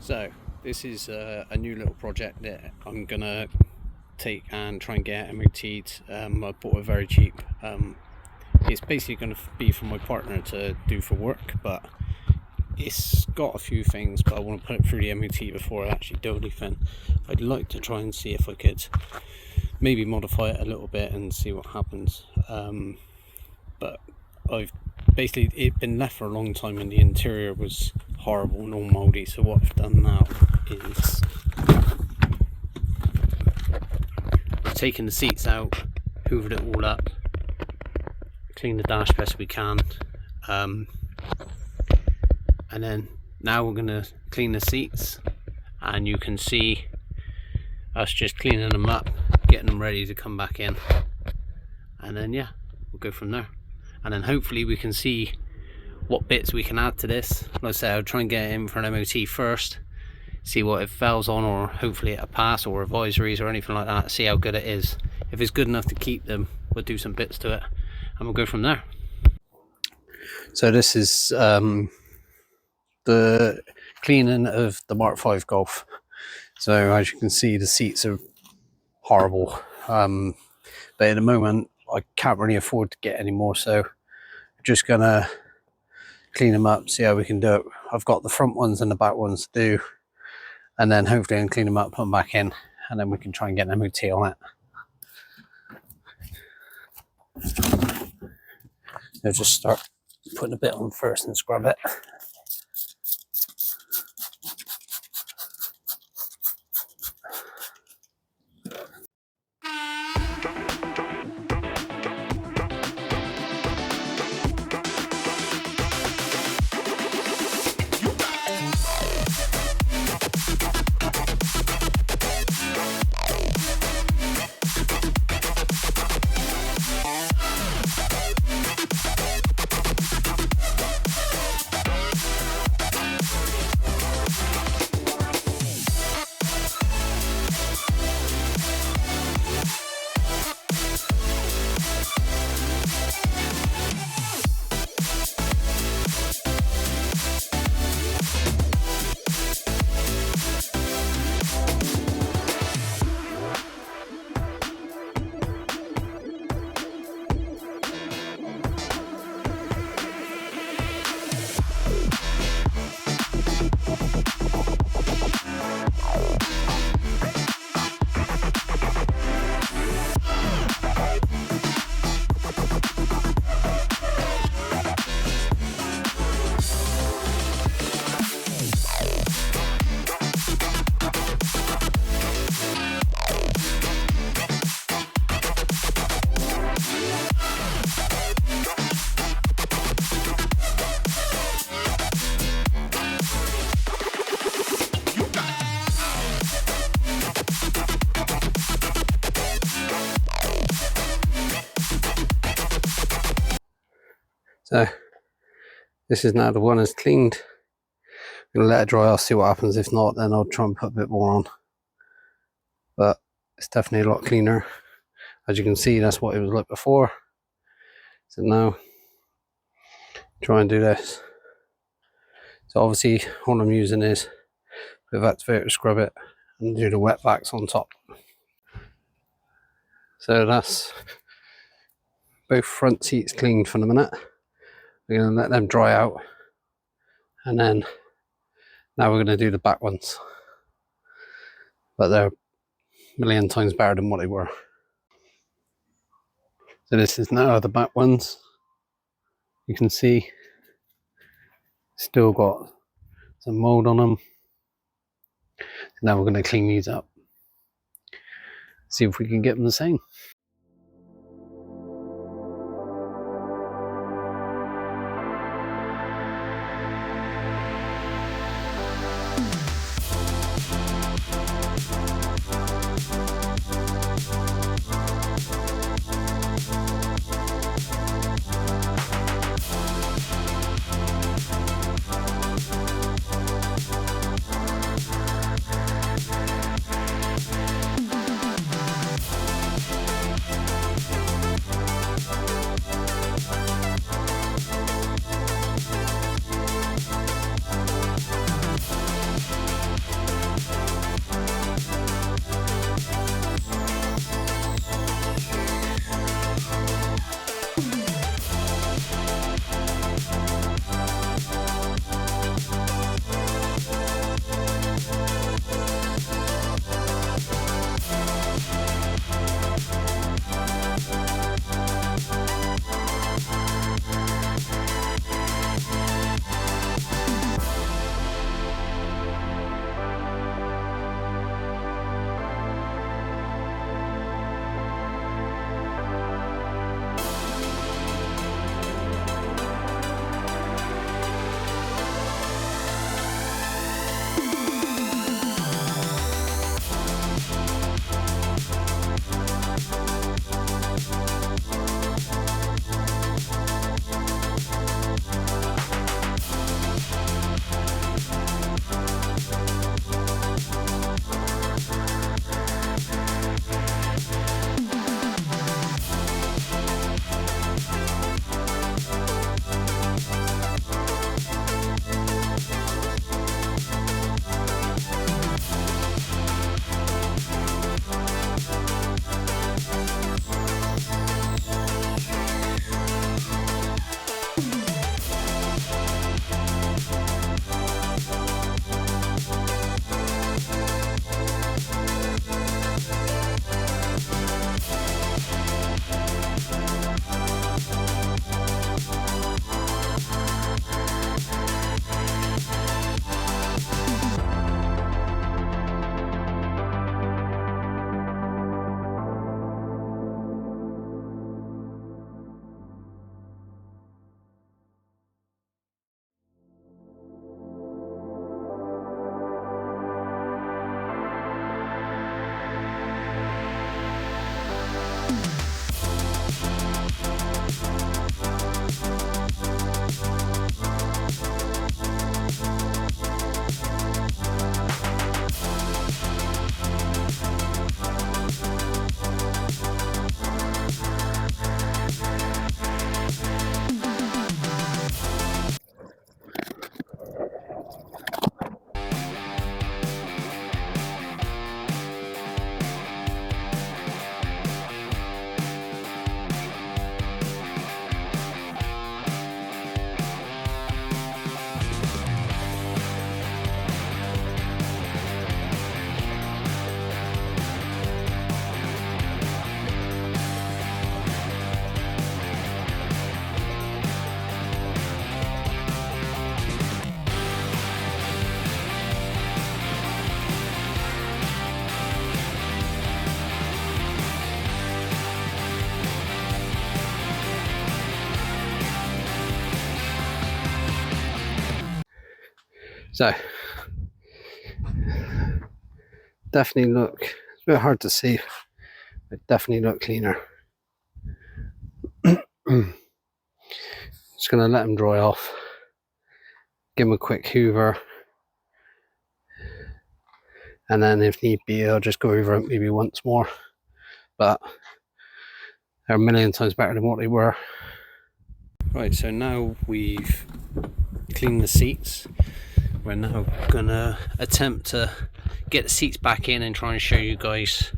So this is a new little project that I'm gonna take and try and get MOT'd. I bought it very cheap. It's basically going to be for my partner to do for work, but it's got a few things, but I want to put it through the MOT before I actually do anything. I'd like to try and see if I could maybe modify it a little bit and see what happens. But I've basically, it's been left for a long time and the interior was horrible and all mouldy, so what I've done now is taken the seats out, hoovered it all up, clean the dash best we can, and then now we're going to clean the seats, and you can see us just cleaning them up, getting them ready to come back in, and then yeah, we'll go from there. And then hopefully we can see what bits we can add to this. Like I say, I'll try and get it in for an MOT first, see what it fails on, or hopefully it'll pass, or advisories or anything like that, see how good it is. If it's good enough to keep them, we'll do some bits to it and we'll go from there. So this is the cleaning of the Mark V Golf. So as you can see, the seats are horrible, but at the moment I can't really afford to get any more, so I'm just gonna clean them up, see how we can do it. I've got the front ones and the back ones to do, and then hopefully I can clean them up, put them back in, and then we can try and get an MOT on it. I'll just start putting a bit on first and scrub it. So this is now the one that's cleaned. I'm going to let it dry, I'll see what happens. If not, then I'll try and put a bit more on. But it's definitely a lot cleaner. As you can see, that's what it was like before. So now, try and do this. So obviously, all I'm using is with activator to scrub it and do the wet backs on top. So that's both front seats cleaned for the minute. We're going to let them dry out, and then now we're going to do the back ones, but they're a million times better than what they were. So this is now the back ones. You can see still got some mold on them. Now we're going to clean these up, see if we can get them the same. So definitely look, it's a bit hard to see, but definitely look cleaner. Just gonna let them dry off, give them a quick hoover, and then if need be I'll just go over it maybe once more, but they're a million times better than what they were. Right, so now we've cleaned the seats, we're now gonna attempt to get the seats back in and try and show you guys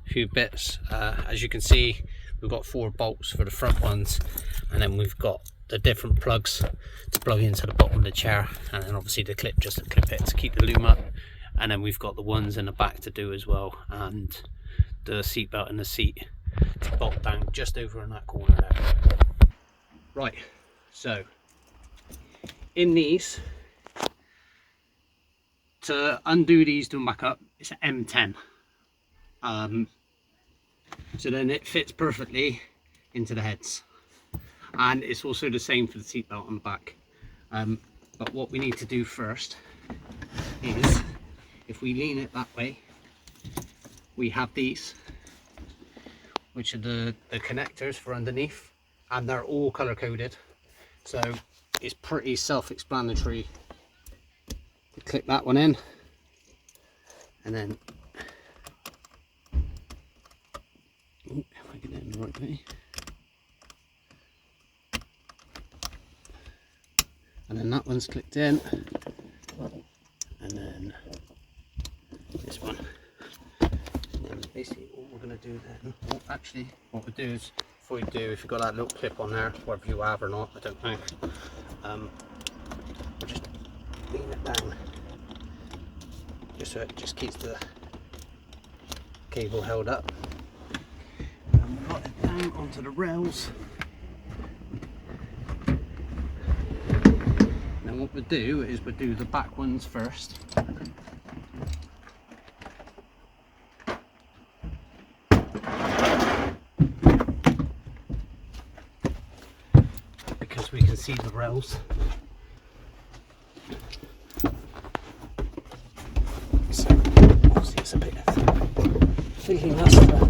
a few bits. As you can see, we've got 4 bolts for the front ones, and then we've got the different plugs to plug into the bottom of the chair, and then obviously the clip just to clip it to keep the loom up, and then we've got the ones in the back to do as well, and the seat belt in the seat to bolt down just over in that corner there. Right, so in these, to undo these to them back up, it's an M10. So then it fits perfectly into the heads, and it's also the same for the seat belt on the back. But what we need to do first is, if we lean it that way, we have these, which are the connectors for underneath, and they're all color coded, so it's pretty self-explanatory to click that one in, and then if I get it in the right way, and then that one's clicked in, and then this one, and then basically all we're going to do then, well, actually what we do is, before we do, if you've got that little clip on there, whether you have or not, I don't know, we'll just lean it down, just so it just keeps the cable held up, and we'll lock it down onto the rails. And what we'll do is we'll do the back ones first. Because we can see the rails. So obviously it's a bit thinking that's to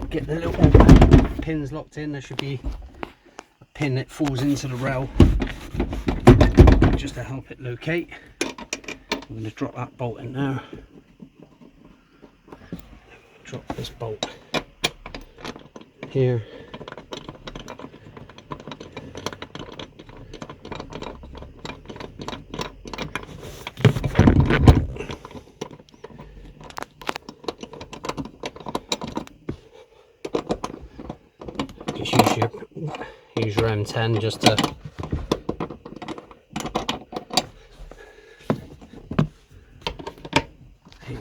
get the little pins locked in. There should be a pin that falls into the rail just to help it locate. I'm going to drop that bolt in there. Drop this bolt here. Just use your M10 just to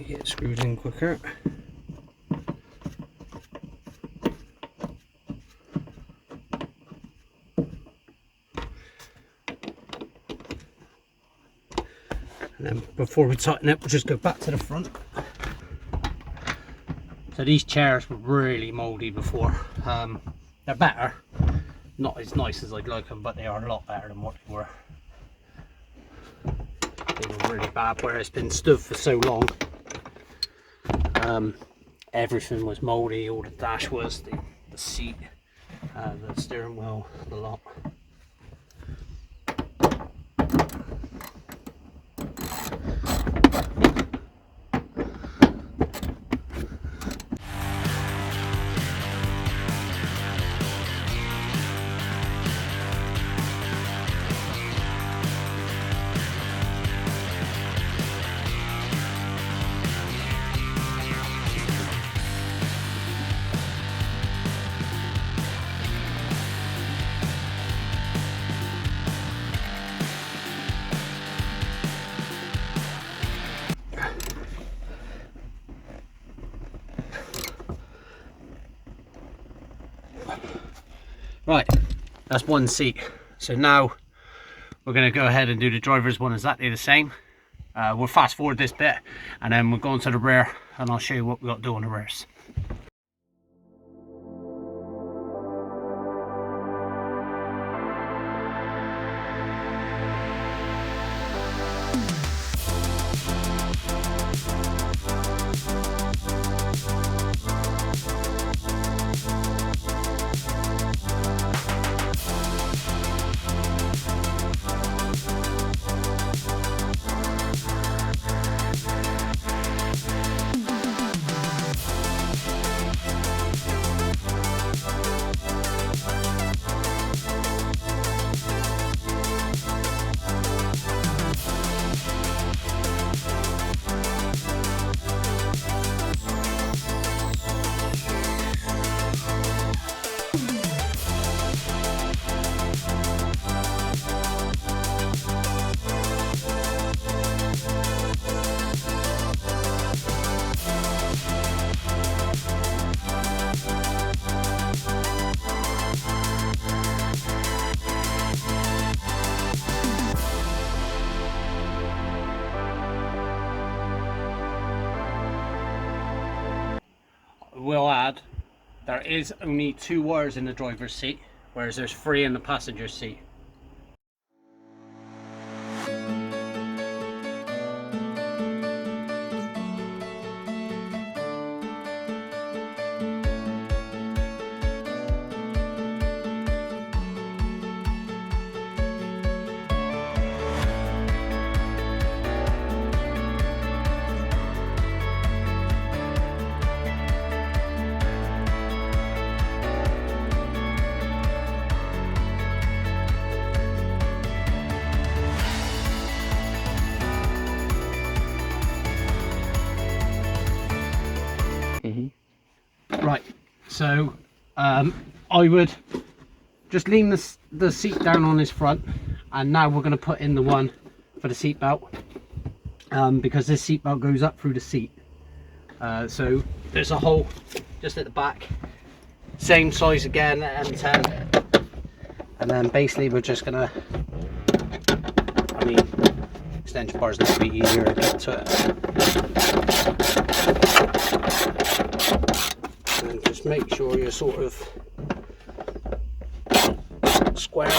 get it screwed in quicker. And then before we tighten it, we'll just go back to the front. So these chairs were really mouldy before. They're better, not as nice as I'd like them, but they are a lot better than what they were. They were really bad where it's been stood for so long. Everything was mouldy, all the dash was, the seat, the steering wheel, the lot. Right, that's one seat. So now we're going to go ahead and do the driver's one exactly the same. We'll fast forward this bit and then we'll go into the rear and I'll show you what we've got to do on the rears. will add, there is only 2 wires in the driver's seat, whereas there's 3 in the passenger seat. Right, so I would just lean the seat down on this front, and now we're going to put in the one for the seat belt, because this seat belt goes up through the seat. So there's a hole just at the back, same size again at M10, and then basically we're just gonna, I mean, extension bar is a little bit easier to get to it. And just make sure you're sort of square.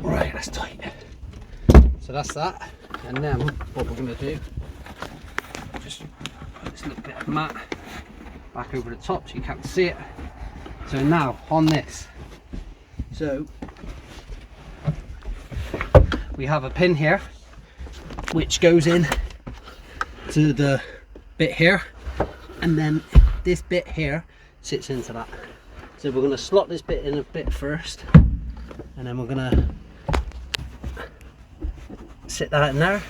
Right, that's tight. So that's that, and then what we're going to do, just put this little bit of mat back over the top so you can't see it. So now on this, so we have a pin here which goes in to the bit here, and then this bit here sits into that. So we're going to slot this bit in a bit first, and then we're going to sit that in there.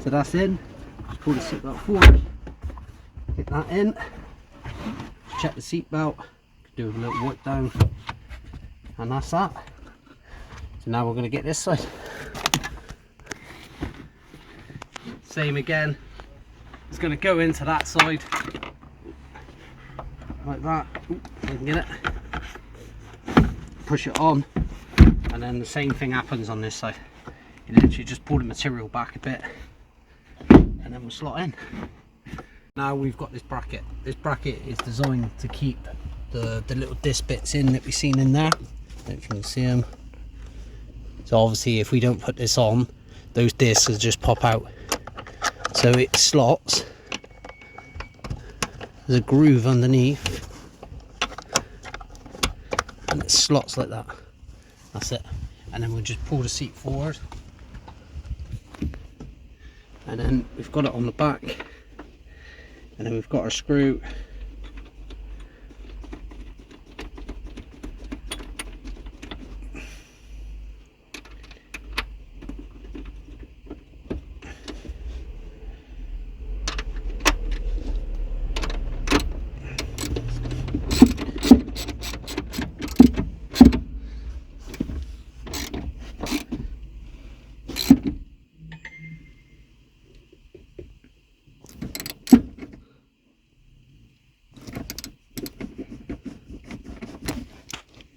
So that's in. Just pull the seat belt forward, get that in, check the seat belt, do a little wipe down, and that's that. So now we're going to get this side. Same again, it's going to go into that side like that. Ooh, I can get it. Push it on, and then the same thing happens on this side. You literally just pull the material back a bit, and then we'll slot in. Now we've got this bracket. This bracket is designed to keep the little disc bits in that we've seen in there. I don't know if you can see them. So obviously if we don't put this on, those discs will just pop out. So it slots. There's a groove underneath, and it slots like that. That's it. And then we'll just pull the seat forward, and then we've got it on the back, and then we've got our screw.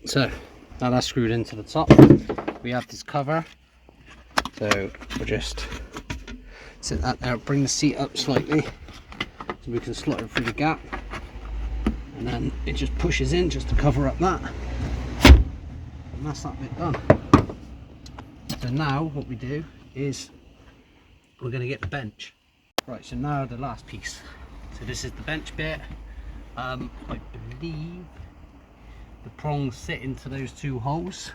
So now that's screwed into the top. We have this cover, so we'll just sit that there, bring the seat up slightly so we can slot it through the gap, and then it just pushes in just to cover up that, and that's that bit done. So now what we do is we're going to get the bench. Right, so now the last piece. So this is the bench bit. I believe the prongs sit into those 2 holes.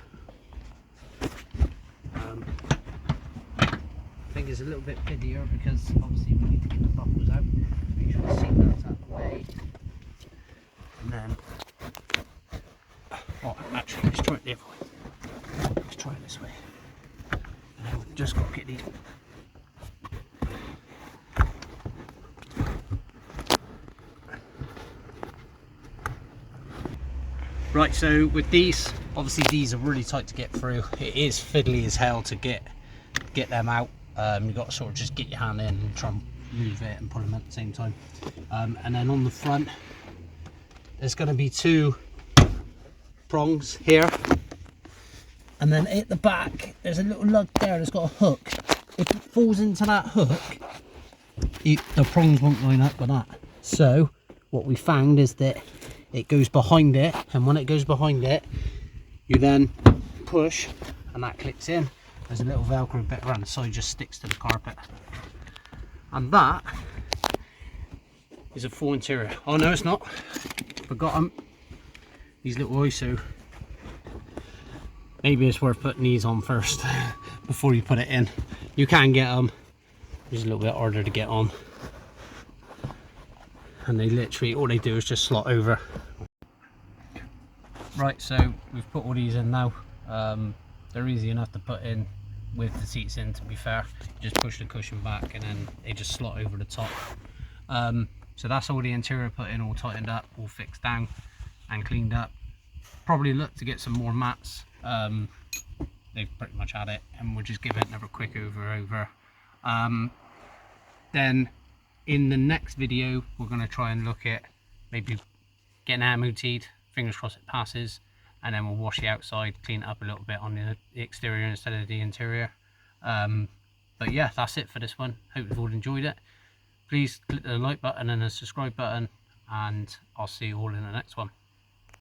I think it's a little bit piddier because obviously we need to get the buckles out. Make sure the seat belt's out of the way. And then, oh, actually, let's try it the other way. Let's try it this way. And then we've just got to get these. Right, so with these, obviously these are really tight to get through. It is fiddly as hell to get them out. You've got to sort of just get your hand in and try and move it and put them at the same time. And then on the front, there's going to be 2 prongs here, and then at the back there's a little lug there that's got a hook. If it falls into that hook, the prongs won't line up with that. So what we found is that it goes behind it, and when it goes behind it, you then push and that clicks in. There's a little velcro bit around the side, just sticks to the carpet, and that is a full interior. Oh no, it's not, forgot them, these little ISO. Maybe it's worth putting these on first before you put it in. You can get them, just a little bit harder to get on, and they literally, all they do is just slot over. Right, so we've put all these in now. They're easy enough to put in with the seats in, to be fair. You just push the cushion back and then they just slot over the top. So that's all the interior put in, all tightened up, all fixed down and cleaned up. Probably look to get some more mats. They've pretty much had it, and we'll just give it another quick over. Then in the next video we're going to try and look at maybe getting it MOT'd, fingers crossed it passes, and then we'll wash the outside, clean it up a little bit on the exterior instead of the interior. But yeah, that's it for this one. Hope you've all enjoyed it. Please click the like button and the subscribe button, and I'll see you all in the next one.